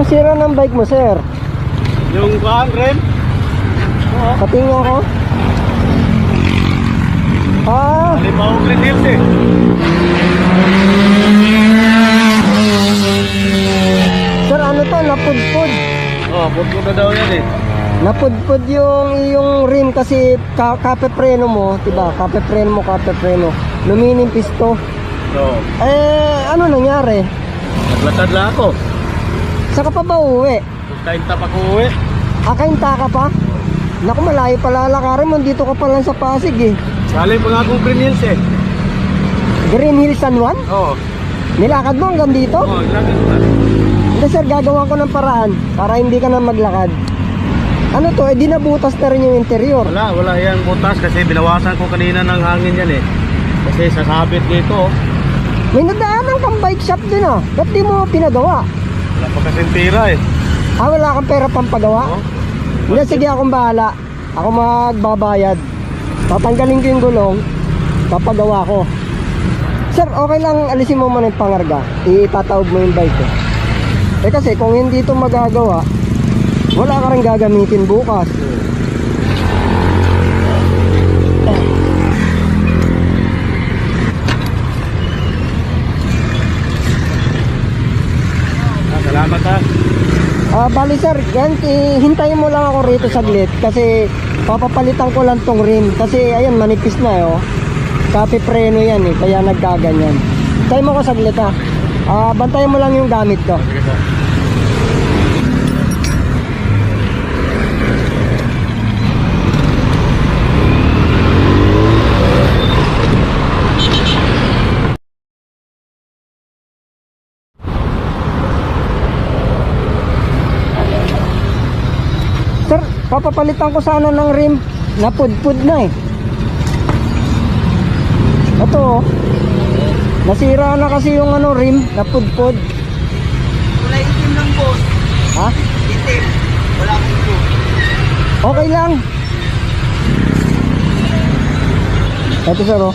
sira ng bike mo, sir? Yung bang rim? Patingin ko. Halimbawa Green Hills eh. Sir, ano to? Napudpud. Pudpud na daw yan eh. Napudpud yung rim kasi kape preno mo, diba? Kape preno. Lumining pisto. So, Ano nangyari? naglakad lang ako. Saka pa ba uuwi? Kain tapak ko uwi. Akainta ka pa? Naku, malayo pala lakarin mo. Dito ka pa lang sa Pasig eh. Galing pa nga akong Green Hills eh. Green Hills San Juan? Oo. Nilakad mo hanggang dito? Naglakad ko na. Hindi sir, gagawa ko ng paraan para hindi ka na maglakad. Ano to? Di nabutas na rin yung interior. Wala yan butas kasi binawasan ko kanina ng hangin yan eh. Kasi sasabit dito. May nadaanan kang bike shop din ah. Ba't di mo pinagawa? Wala pa kasing tira eh. Wala kang pera pang pagawa? Hindi, sige akong bahala. Ako magbabayad. Tatanggalin ko yung gulong. Papagawa ko. Sir, okay lang alisin mo muna yung pangarga. Itatawag mo yung bike ko. Kasi kung hindi ito magagawa, wala ka rin gagamitin bukas. Salamat ha. Bali sir, hintayin mo lang ako rito saglit kasi papapalitan ko lang tong rim kasi ayan manipis na oh. Kape preno yan eh, kaya nagkaganyan. Hintayin mo ko saglit ha. Bantayan mo lang yung gamit ko. Sige po. Sir, papapalitan ko sana ng rim. Napudpud na eh. Ito oh. Nasira na kasi yung rim, napudpud. Kulay itim lang boss. Ha? Itim. Wala akong blue. Okay lang. Ito sir oh.